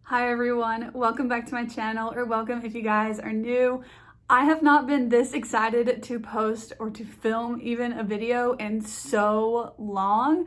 Hi everyone, welcome back to my channel, or welcome if you guys are new. I have not been this excited to post or to film even a video in so long.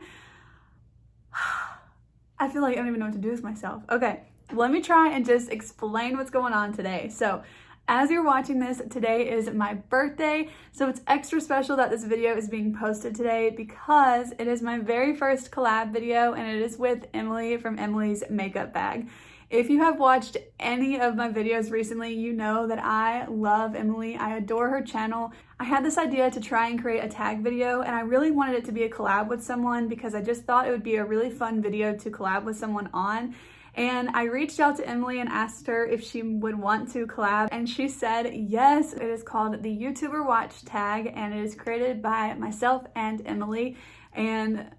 I feel like I don't even know what to do with myself. Okay, let me try and just explain what's going on today. So as you're watching this, today is my birthday, so it's extra special that this video is being posted today because it is my very first collab video and it is with Emily from Emily's Makeup Bag. If you have watched any of my videos recently, you know that I love Emily. I adore her channel. I had this idea to try and create a tag video, and I really wanted it to be a collab with someone because I just thought it would be a really fun video to collab with someone on. And I reached out to Emily and asked her if she would want to collab, and she said yes. It is called the YouTuber Watch Tag, and it is created by myself and Emily. And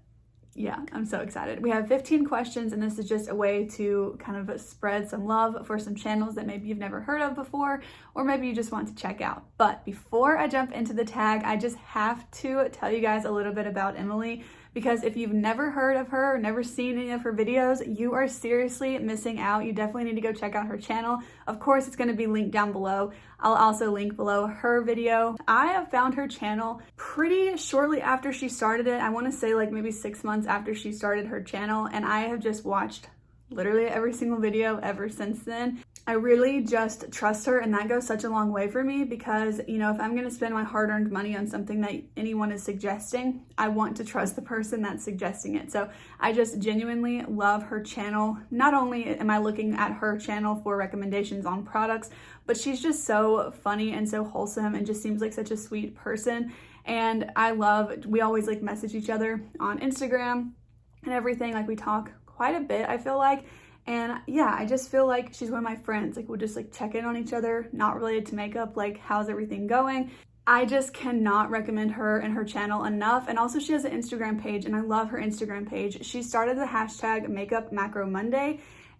yeah, I'm so excited. We have 15 questions, and this is just a way to kind of spread some love for some channels that maybe you've never heard of before, or maybe you just want to check out. But before I jump into the tag, I just have to tell you guys a little bit about Emily, because if you've never heard of her or never seen any of her videos, you are seriously missing out. You definitely need to go check out her channel. Of course, it's going to be linked down below. I'll also link below her video. I have found her channel pretty shortly after she started it. I want to say like maybe 6 months after she started her channel, and I have just watched literally every single video ever since then. I really just trust her, and that goes such a long way for me because, you know, if I'm going to spend my hard-earned money on something that anyone is suggesting, I want to trust the person that's suggesting it. So I just genuinely love her channel. Not only am I looking at her channel for recommendations on products, but she's just so funny and so wholesome and just seems like such a sweet person. And we always like message each other on Instagram and everything. Like we talk quite a bit, I feel like. And yeah, I just feel like she's one of my friends. Like we'll just like check in on each other, not related to makeup, like how's everything going. I just cannot recommend her and her channel enough. And also she has an Instagram page, and I love her Instagram page. She started the hashtag Makeup Macro Monday,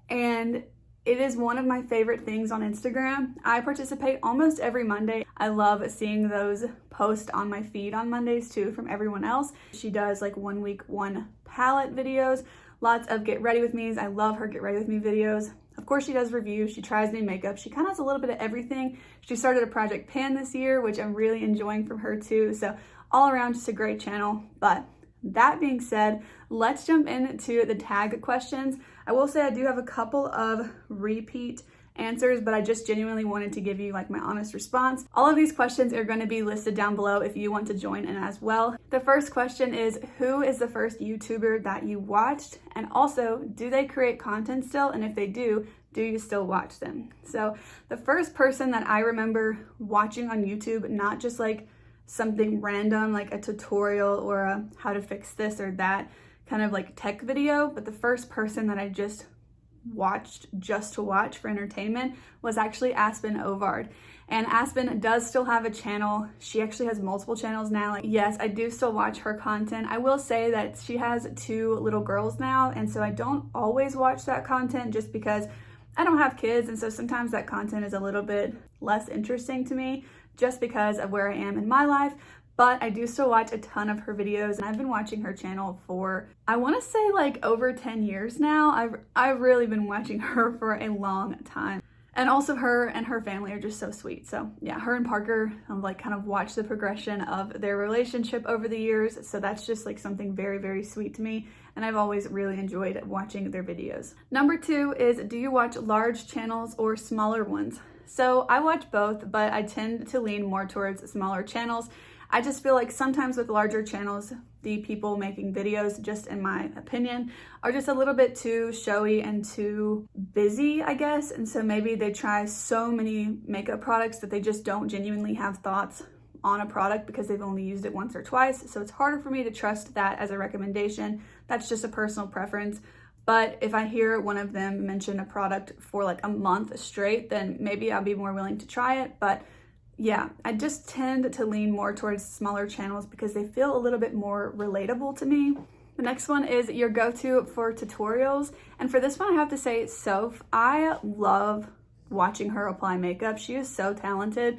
and it is one of my favorite things on Instagram. I participate almost every Monday. I love seeing those posts on my feed on Mondays too from everyone else. She does like 1 week, 1 palette videos. Lots of get ready with me's. I love her get ready with me videos. Of course, she does reviews. She tries new makeup. She kind of has a little bit of everything. She started a project pan this year, which I'm really enjoying from her too. So all around, just a great channel. But that being said, let's jump into the tag questions. I will say I do have a couple of repeat answers, but I just genuinely wanted to give you like my honest response. All of these questions are going to be listed down below if you want to join in as well. The first question is, who is the first YouTuber that you watched? And also, do they create content still? And if they do you still watch them? So the first person that I remember watching on YouTube, not just like something random like a tutorial or a how to fix this or that kind of like tech video, but the first person that I just watched just to watch for entertainment was actually Aspen Ovard. And Aspen does still have a channel. She actually has multiple channels now. Like, yes, I do still watch her content. I will say that she has 2 little girls now, and so I don't always watch that content just because I don't have kids, and so sometimes that content is a little bit less interesting to me just because of where I am in my life. But I do still watch a ton of her videos, and I've been watching her channel for, I want to say like over 10 years now. I've really been watching her for a long time. And also her and her family are just so sweet. So yeah, her and Parker, I've like kind of watched the progression of their relationship over the years. So that's just like something very, very sweet to me. And I've always really enjoyed watching their videos. Number 2 is, do you watch large channels or smaller ones? So I watch both, but I tend to lean more towards smaller channels. I just feel like sometimes with larger channels, the people making videos, just in my opinion, are just a little bit too showy and too busy, I guess. And so maybe they try so many makeup products that they just don't genuinely have thoughts on a product because they've only used it once or twice. So it's harder for me to trust that as a recommendation. That's just a personal preference. But if I hear one of them mention a product for like a month straight, then maybe I'll be more willing to try it. But yeah, I just tend to lean more towards smaller channels because they feel a little bit more relatable to me. The next one is your go-to for tutorials. And for this one, I have to say Soph. I love watching her apply makeup. She is so talented.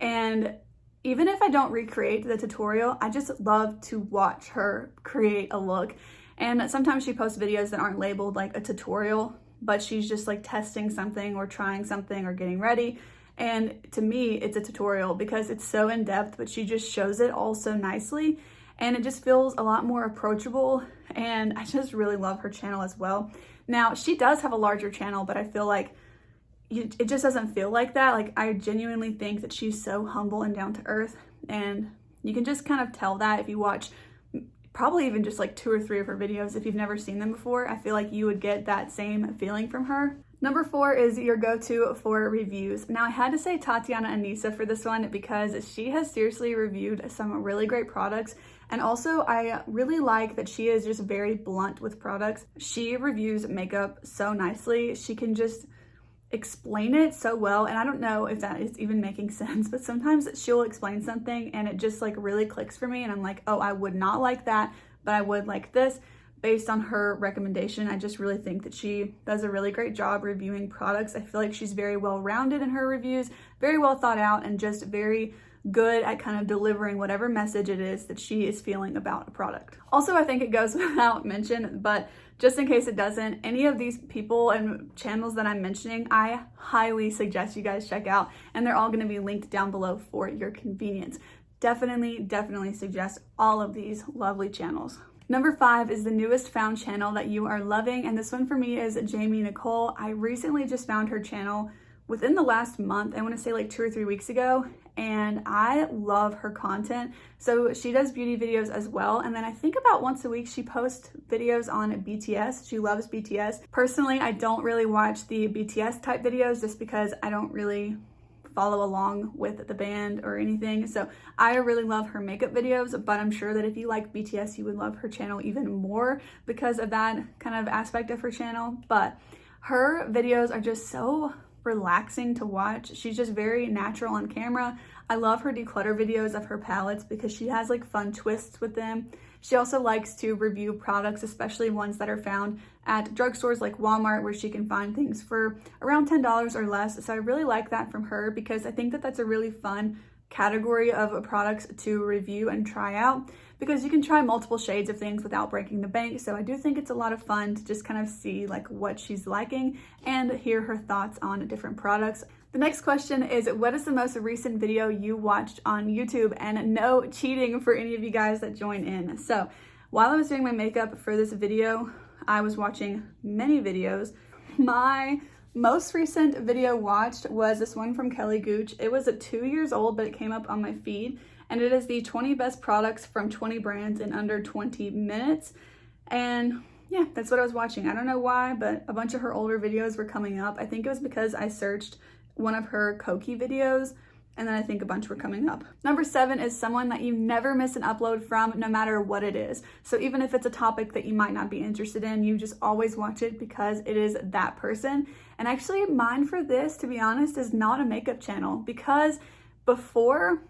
And even if I don't recreate the tutorial, I just love to watch her create a look. And sometimes she posts videos that aren't labeled like a tutorial, but she's just like testing something or trying something or getting ready. And to me, it's a tutorial because it's so in-depth, but she just shows it all so nicely. And it just feels a lot more approachable. And I just really love her channel as well. Now, she does have a larger channel, but I feel like it just doesn't feel like that. Like, I genuinely think that she's so humble and down to earth. And you can just kind of tell that if you watch probably even just like 2 or 3 of her videos. If you've never seen them before, I feel like you would get that same feeling from her. Number 4 is your go-to for reviews. Now, I had to say Tatiana Anissa for this one because she has seriously reviewed some really great products. And also, I really like that she is just very blunt with products. She reviews makeup so nicely. She can just explain it so well. And I don't know if that is even making sense, but sometimes she'll explain something and it just like really clicks for me. And I'm like, oh, I would not like that, but I would like this. Based on her recommendation, I just really think that she does a really great job reviewing products. I feel like she's very well-rounded in her reviews, very well thought out, and just very good at kind of delivering whatever message it is that she is feeling about a product. Also, I think it goes without mention, but just in case it doesn't, any of these people and channels that I'm mentioning, I highly suggest you guys check out, and they're all going to be linked down below for your convenience. Definitely suggest all of these lovely channels. Number 5 is the newest found channel that you are loving, and this one for me is Jamie Nicole. I recently just found her channel within the last month. I want to say like 2 or 3 weeks ago, and I love her content. So she does beauty videos as well, and then I think about once a week she posts videos on BTS. She loves BTS. Personally, I don't really watch the BTS type videos just because I don't really follow along with the band or anything. So I really love her makeup videos, but I'm sure that if you like BTS, you would love her channel even more because of that kind of aspect of her channel. But her videos are just so relaxing to watch. She's just very natural on camera. I love her declutter videos of her palettes because she has like fun twists with them. She also likes to review products, especially ones that are found at drugstores like Walmart, where she can find things for around $10 or less. So I really like that from her because I think that that's a really fun category of products to review and try out because you can try multiple shades of things without breaking the bank. So I do think it's a lot of fun to just kind of see like what she's liking and hear her thoughts on different products. The next question is, what is the most recent video you watched on YouTube? And no cheating for any of you guys that join in. So while I was doing my makeup for this video, I was watching many videos. My most recent video watched was this one from Kelly Gooch. It was 2 years old, but it came up on my feed, and it is the 20 best products from 20 brands in under 20 minutes. And yeah, that's what I was watching. I don't know why, but a bunch of her older videos were coming up. I think it was because I searched one of her Koki videos, and then I think a bunch were coming up. Number 7 is someone that you never miss an upload from, no matter what it is. So even if it's a topic that you might not be interested in, you just always watch it because it is that person. And actually mine for this, to be honest, is not a makeup channel, because before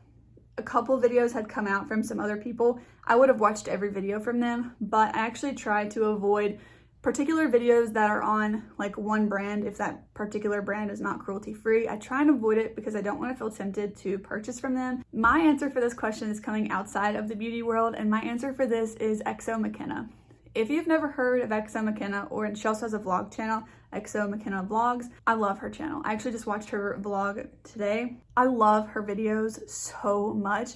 a couple videos had come out from some other people, I would have watched every video from them, but I actually tried to avoid particular videos that are on like one brand. If that particular brand is not cruelty free, I try and avoid it because I don't want to feel tempted to purchase from them. My answer for this question is coming outside of the beauty world, and my answer for this is XO McKenna. If you've never heard of XO McKenna, or she also has a vlog channel, XO McKenna Vlogs, I love her channel. I actually just watched her vlog today. I love her videos so much.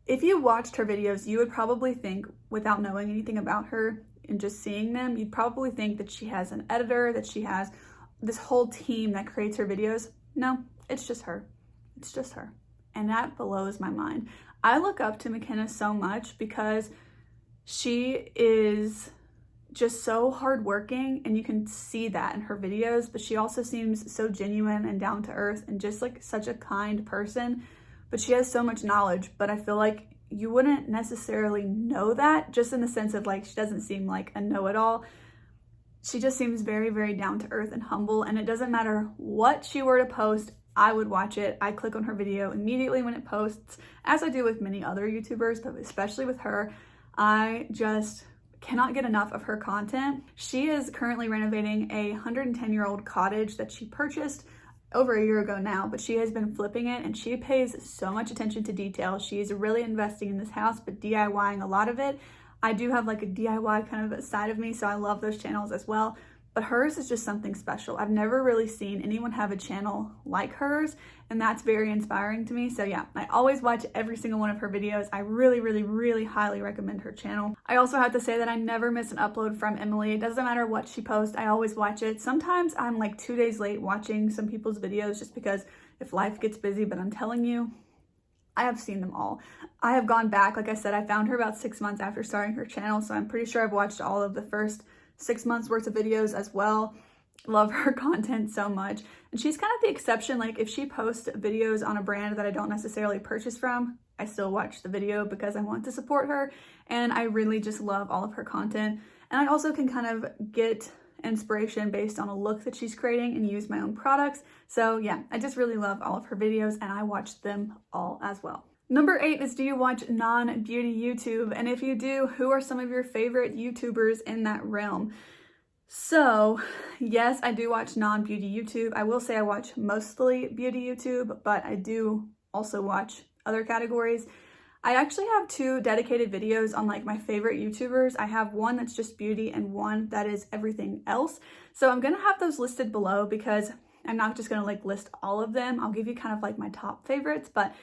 If you watched her videos, you would probably think, without knowing anything about her and just seeing them, you'd probably think that she has an editor, that she has this whole team that creates her videos. No, it's just her. It's just her. And that blows my mind. I look up to McKenna so much because she is just so hardworking, and you can see that in her videos, but she also seems so genuine and down to earth and just like such a kind person. But she has so much knowledge, but I feel like you wouldn't necessarily know that, just in the sense of like, she doesn't seem like a know-it-all. She just seems very, very down to earth and humble, and it doesn't matter what she were to post, I would watch it. I click on her video immediately when it posts, as I do with many other YouTubers, but especially with her. I just cannot get enough of her content. She is currently renovating a 110-year-old cottage that she purchased over a year ago now, but she has been flipping it, and she pays so much attention to detail. She's really investing in this house, but DIYing a lot of it. I do have like a DIY kind of side of me, so I love those channels as well. but hers is just something special. I've never really seen anyone have a channel like hers, and that's very inspiring to me. So yeah, I always watch every single one of her videos. I really, really, really highly recommend her channel. I also have to say that I never miss an upload from Emily. It doesn't matter what she posts, I always watch it. Sometimes I'm like 2 days late watching some people's videos just because if life gets busy, but I'm telling you, I have seen them all. I have gone back, like I said, I found her about 6 months after starting her channel, so I'm pretty sure I've watched all of the first 6 months worth of videos as well. Love her content so much. And she's kind of the exception. Like if she posts videos on a brand that I don't necessarily purchase from, I still watch the video because I want to support her. And I really just love all of her content. And I also can kind of get inspiration based on a look that she's creating and use my own products. So yeah, I just really love all of her videos and I watch them all as well. Number 8 is, do you watch non-beauty YouTube? And if you do, who are some of your favorite YouTubers in that realm? So yes, I do watch non-beauty YouTube. I will say I watch mostly beauty YouTube, but I do also watch other categories. I actually have 2 dedicated videos on like my favorite YouTubers. I have one that's just beauty and one that is everything else. So I'm gonna have those listed below because I'm not just gonna like list all of them. I'll give you kind of like my top favorites, but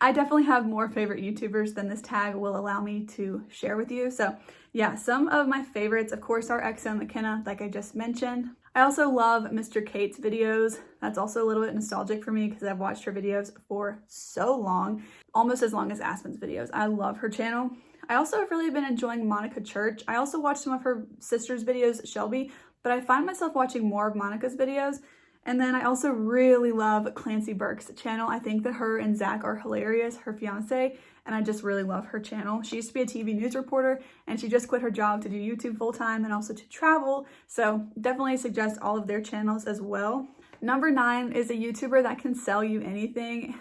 I definitely have more favorite YouTubers than this tag will allow me to share with you. So yeah, some of my favorites, of course, are EXO and McKenna, like I just mentioned. I also love Mr. Kate's videos. That's also a little bit nostalgic for me because I've watched her videos for so long, almost as long as Aspen's videos. I love her channel. I also have really been enjoying Monica Church. I also watched some of her sister's videos, Shelby, but I find myself watching more of Monica's videos. And then I also really love Clancy Burke's channel. I think that her and Zach are hilarious, her fiance, and I just really love her channel. She used to be a TV news reporter and she just quit her job to do YouTube full time and also to travel. So definitely suggest all of their channels as well. Number 9 is a YouTuber that can sell you anything.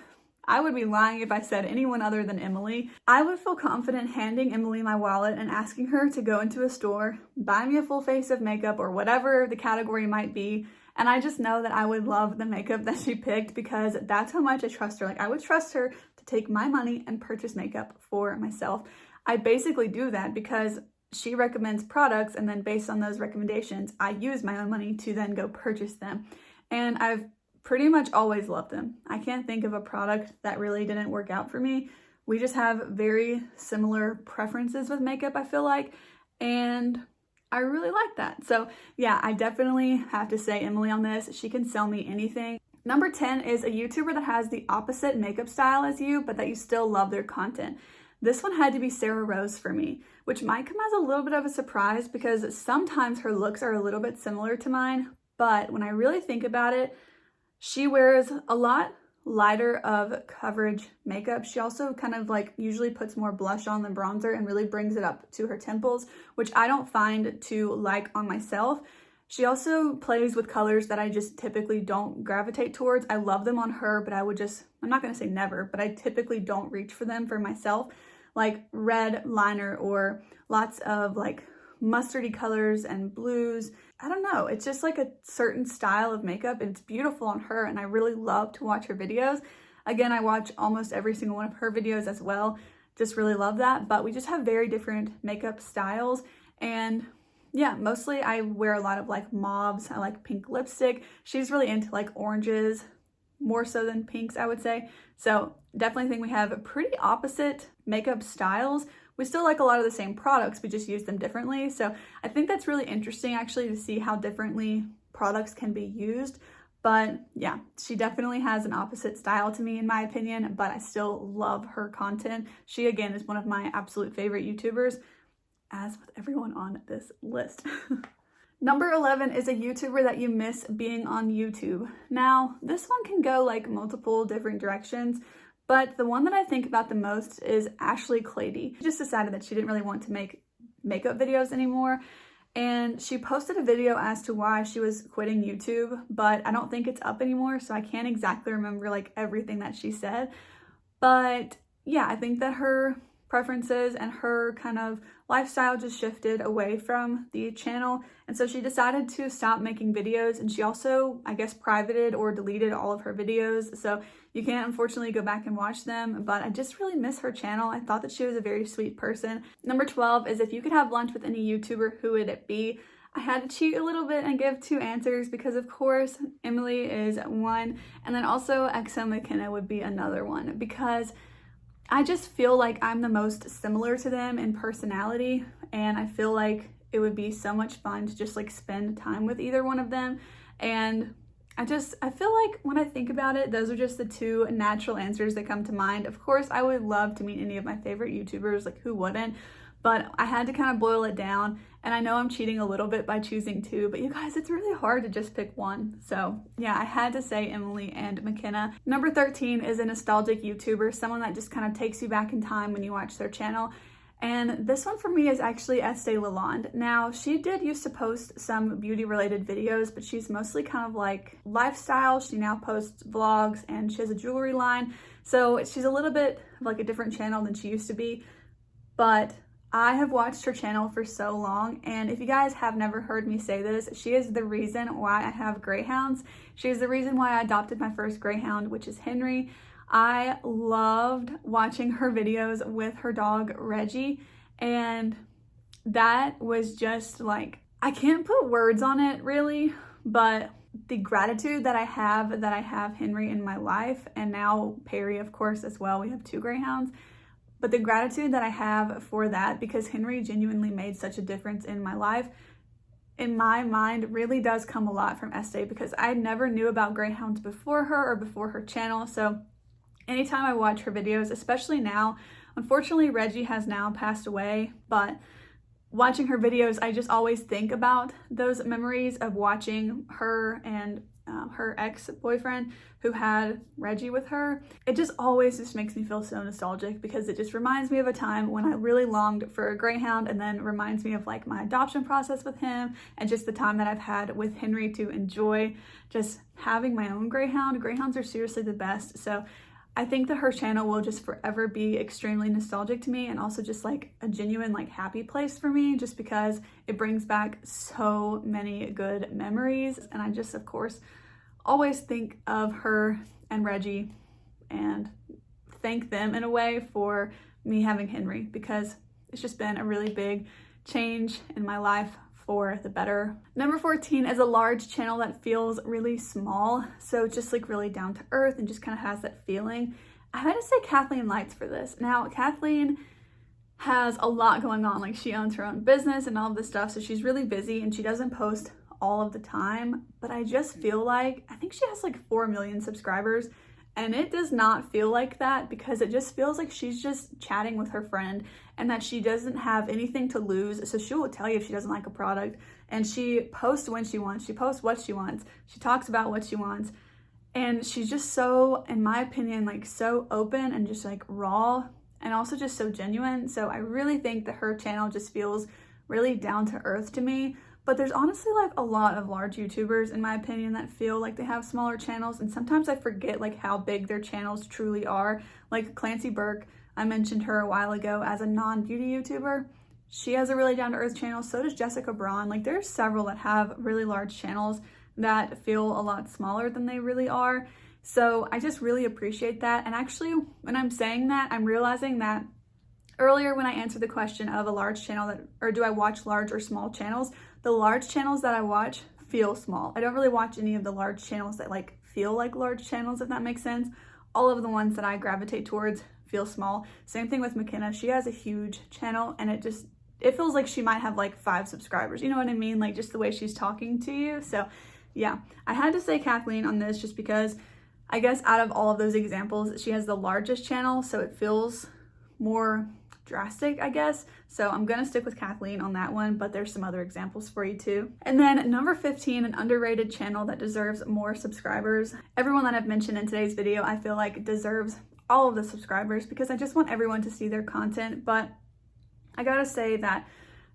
I would be lying if I said anyone other than Emily. I would feel confident handing Emily my wallet and asking her to go into a store, buy me a full face of makeup or whatever the category might be. And I just know that I would love the makeup that she picked because that's how much I trust her. Like I would trust her to take my money and purchase makeup for myself. I basically do that because she recommends products and then based on those recommendations, I use my own money to then go purchase them. And I've pretty much always loved them. I can't think of a product that really didn't work out for me. We just have very similar preferences with makeup, I feel like. And I really like that. So yeah, I definitely have to say Emily on this. She can sell me anything. Number 10 is a YouTuber that has the opposite makeup style as you, but that you still love their content. This one had to be Sarah Rose for me, which might come as a little bit of a surprise because sometimes her looks are a little bit similar to mine, but when I really think about it, she wears a lot lighter of coverage makeup. She also kind of like usually puts more blush on than bronzer and really brings it up to her temples, which I don't find to like on myself. She also plays with colors that I just typically don't gravitate towards. I love them on her, but I'm not gonna say never, but I typically don't reach for them for myself. Like red liner or lots of like mustardy colors and blues. I don't know, it's just like a certain style of makeup and it's beautiful on her and I really love to watch her videos. Again, I watch almost every single one of her videos as well. Just really love that, but we just have very different makeup styles. And yeah, mostly I wear a lot of like mauves. I like pink lipstick. She's really into like oranges, more so than pinks, I would say. So definitely think we have pretty opposite makeup styles. We still like a lot of the same products, we just use them differently. So I think that's really interesting actually to see how differently products can be used. But yeah, she definitely has an opposite style to me in my opinion, but I still love her content. She again is one of my absolute favorite YouTubers, as with everyone on this list. Number 11 is a YouTuber that you miss being on YouTube. Now, this one can go like multiple different directions, but the one that I think about the most is Ashley Clady. She just decided that she didn't really want to make makeup videos anymore, and she posted a video as to why she was quitting YouTube, but I don't think it's up anymore, so I can't exactly remember like everything that she said. But yeah, I think that her preferences and her kind of lifestyle just shifted away from the channel, and so she decided to stop making videos. And she also, I guess, privated or deleted all of her videos, so you can't unfortunately go back and watch them, but I just really miss her channel. I thought that she was a very sweet person. Number 12 is, if you could have lunch with any YouTuber, who would it be? I had to cheat a little bit and give 2 answers because of course Emily is one, and then also XO McKenna would be another one, because I just feel like I'm the most similar to them in personality, and I feel like it would be so much fun to just like spend time with either one of them. And I feel like when I think about it, those are just the 2 natural answers that come to mind. Of course, I would love to meet any of my favorite YouTubers, like who wouldn't? But I had to kind of boil it down, and I know I'm cheating a little bit by choosing 2, but you guys, it's really hard to just pick one. So yeah, I had to say Emily and McKenna. Number 13 is a nostalgic YouTuber, someone that just kind of takes you back in time when you watch their channel. And this one for me is actually Estee Lalonde. Now, she did used to post some beauty related videos, but she's mostly kind of like lifestyle. She now posts vlogs and she has a jewelry line. So she's a little bit of like a different channel than she used to be, but I have watched her channel for so long, and if you guys have never heard me say this, she is the reason why I have greyhounds. She is the reason why I adopted my first greyhound, which is Henry. I loved watching her videos with her dog Reggie, and that was just like, I can't put words on it really, but the gratitude that I have Henry in my life, and now Perry of course as well. We have 2 greyhounds. But the gratitude that I have for that, because Henry genuinely made such a difference in my life, in my mind, really does come a lot from Estee, because I never knew about greyhounds before her or before her channel. So anytime I watch her videos, especially now, unfortunately Reggie has now passed away, but watching her videos, I just always think about those memories of watching her and her ex-boyfriend who had Reggie with her. It just always just makes me feel so nostalgic, because it just reminds me of a time when I really longed for a greyhound, and then reminds me of like my adoption process with him, and just the time that I've had with Henry to enjoy just having my own greyhound. Greyhounds are seriously the best. So I think that her channel will just forever be extremely nostalgic to me, and also just like a genuine like happy place for me, just because it brings back so many good memories. And I just of course always think of her and Reggie and thank them in a way for me having Henry, because it's just been a really big change in my life for the better. Number 14 is a large channel that feels really small, so just like really down to earth and just kind of has that feeling. I had to say Kathleen Lights for this. Now, Kathleen has a lot going on. Like, she owns her own business and all of this stuff, so she's really busy and she doesn't post all of the time, but I just feel like, I think she has like 4 million subscribers, and it does not feel like that, because it just feels like she's just chatting with her friend and that she doesn't have anything to lose. So she will tell you if she doesn't like a product, and she posts when she wants, she posts what she wants, she talks about what she wants, and she's just so, in my opinion, like so open and just like raw, and also just so genuine. So I really think that her channel just feels really down to earth to me. But there's honestly like a lot of large YouTubers, in my opinion, that feel like they have smaller channels, and sometimes I forget like how big their channels truly are. Like Clancy Burke, I mentioned her a while ago as a non-beauty YouTuber. She has a really down-to-earth channel. So does Jessica Braun. Like, there's several that have really large channels that feel a lot smaller than they really are. So I just really appreciate that. And actually, when I'm saying that, I'm realizing that earlier when I answered the question of a large channel that, or do I watch large or small channels, the large channels that I watch feel small. I don't really watch any of the large channels that like feel like large channels, if that makes sense. All of the ones that I gravitate towards feel small. Same thing with McKenna. She has a huge channel, and it feels like she might have like 5 subscribers. You know what I mean? Like, just the way she's talking to you. So yeah, I had to say Kathleen on this, just because I guess out of all of those examples, she has the largest channel, so it feels more drastic, I guess. So I'm gonna stick with Kathleen on that one, but there's some other examples for you too. And then number 15, an underrated channel that deserves more subscribers. Everyone that I've mentioned in today's video, I feel like deserves all of the subscribers, because I just want everyone to see their content. But I gotta say that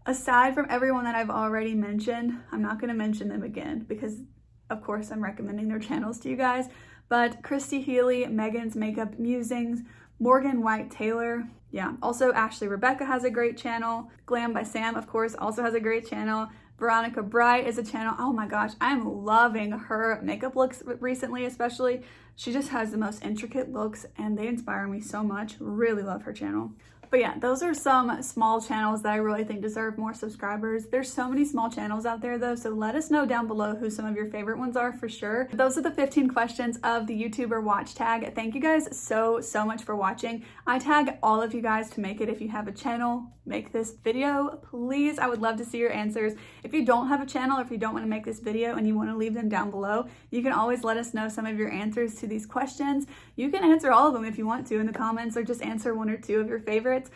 aside from everyone that I've already mentioned, I'm not gonna mention them again, because of course I'm recommending their channels to you guys. But Christy Healy, Megan's Makeup Musings, Morgan White Taylor, yeah, also Ashley Rebecca has a great channel. Glam by Sam, of course, also has a great channel. Veronica Bright is a channel. Oh my gosh, I'm loving her makeup looks recently, especially. She just has the most intricate looks and they inspire me so much. Really love her channel. But yeah, those are some small channels that I really think deserve more subscribers. There's so many small channels out there though, so let us know down below who some of your favorite ones are for sure. Those are the 15 questions of the YouTuber watch tag. Thank you guys so much for watching. I tag all of you guys to make it. If you have a channel, make this video, please. I would love to see your answers. If you don't have a channel, if you don't want to make this video and you want to leave them down below, you can always let us know some of your answers to these questions. You can answer all of them if you want to in the comments, or just answer one or two of your favorites.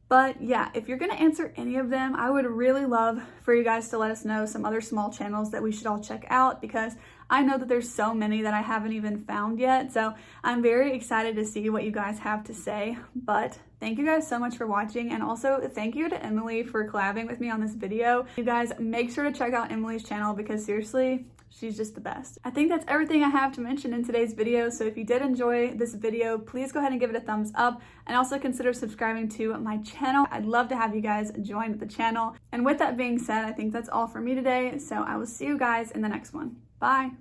But yeah, if you're gonna answer any of them, I would really love for you guys to let us know some other small channels that we should all check out, because I know that there's so many that I haven't even found yet. So I'm very excited to see what you guys have to say. But thank you guys so much for watching, and also thank you to Emily for collabing with me on this video. You guys make sure to check out Emily's channel, because seriously, she's just the best. I think that's everything I have to mention in today's video. So if you did enjoy this video, please go ahead and give it a thumbs up, and also consider subscribing to my channel. I'd love to have you guys join the channel. And with that being said, I think that's all for me today. So I will see you guys in the next one. Bye.